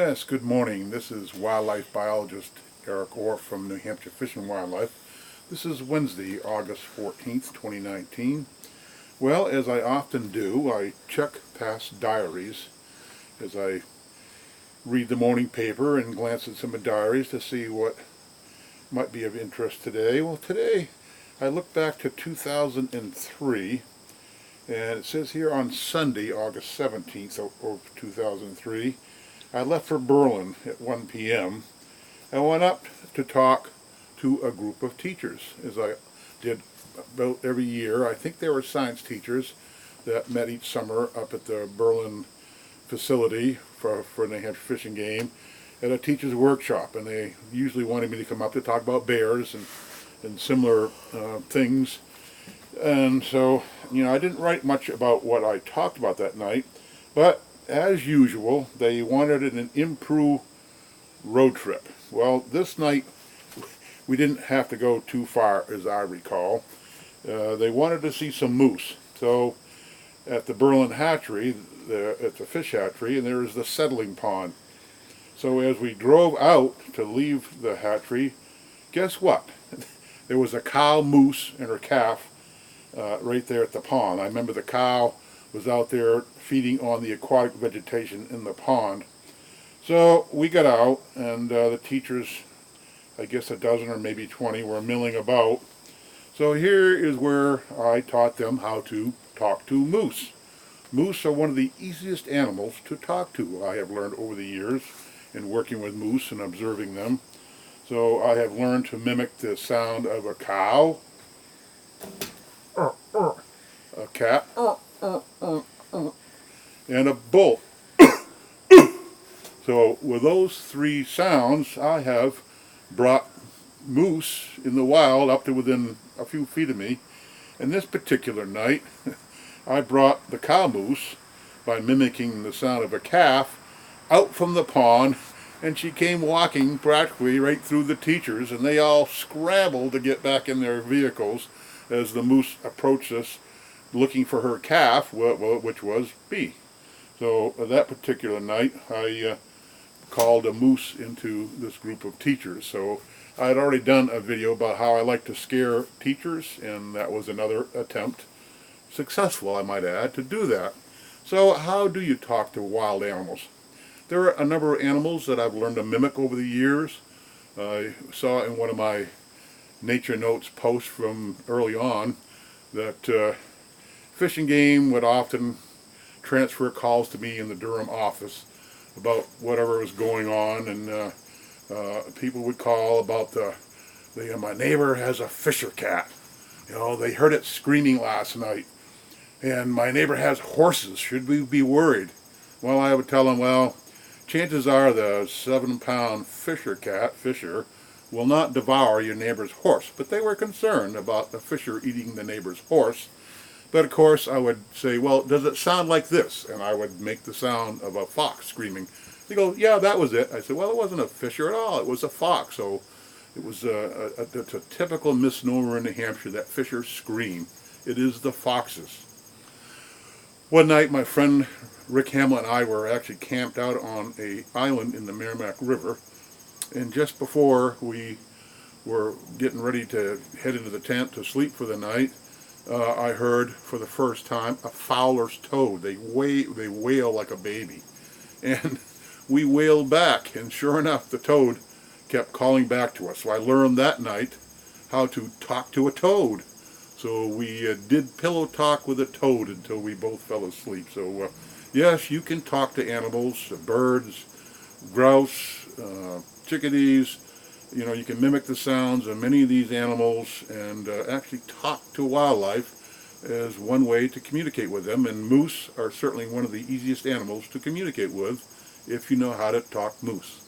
Yes, good morning. This is wildlife biologist Eric Orr from New Hampshire Fish and Wildlife. This is Wednesday, August 14th, 2019. Well, as I often do, I check past diaries as I read the morning paper and glance at some of the diaries to see what might be of interest today. Well, today I look back to 2003, and it says here on Sunday, August 17th of 2003, I left for Berlin at 1 p.m. I went up to talk to a group of teachers, as I did about every year. I think they were science teachers that met each summer up at the Berlin facility for the Hampshire fishing game at a teacher's workshop, and they usually wanted me to come up to talk about bears and similar things. And so, I didn't write much about what I talked about that night, but as usual, they wanted an improv road trip. Well, this night we didn't have to go too far, as I recall. They wanted to see some moose. So at the Berlin hatchery, it's a fish hatchery, and there is the settling pond. So as we drove out to leave the hatchery, guess what? There was a cow moose and her calf right there at the pond. I remember the cow was out there feeding on the aquatic vegetation in the pond. So we got out, and the teachers, I guess a dozen or maybe 20, were milling about. So here is where I taught them how to talk to moose. Moose are one of the easiest animals to talk to, I have learned over the years in working with moose and observing them. So I have learned to mimic the sound of a cow, a cat, and a bull. So with those three sounds, I have brought moose in the wild up to within a few feet of me. And this particular night, I brought the cow moose by mimicking the sound of a calf out from the pond, and she came walking practically right through the teachers, and they all scrambled to get back in their vehicles as the moose approached us looking for her calf, which was B. So that particular night, I called a moose into this group of teachers. So I had already done a video about how I like to scare teachers, and that was another attempt, successful I might add, to do that. So how do you talk to wild animals? There are a number of animals that I've learned to mimic over the years. I saw in one of my Nature Notes posts from early on that Fish and Game would often transfer calls to me in the Durham office about whatever was going on, and people would call about my neighbor has a fisher cat. They heard it screaming last night, and my neighbor has horses. Should we be worried? Well, I would tell them, well, chances are the 7-pound fisher will not devour your neighbor's horse. But they were concerned about the fisher eating the neighbor's horse. But of course I would say, well, does it sound like this? And I would make the sound of a fox screaming. They go, yeah, that was it. I said, well, it wasn't a fisher at all. It was a fox. So it was it's a typical misnomer in New Hampshire, that fishers scream. It is the foxes. One night my friend Rick Hamlin and I were actually camped out on an island in the Merrimack River. And just before we were getting ready to head into the tent to sleep for the night, I heard for the first time a fowler's toad. They wail like a baby. And we wailed back, and sure enough, the toad kept calling back to us. So I learned that night how to talk to a toad. So we did pillow talk with a toad until we both fell asleep. So yes, you can talk to animals, birds, grouse, chickadees. You can mimic the sounds of many of these animals and actually talk to wildlife as one way to communicate with them. And moose are certainly one of the easiest animals to communicate with if you know how to talk moose.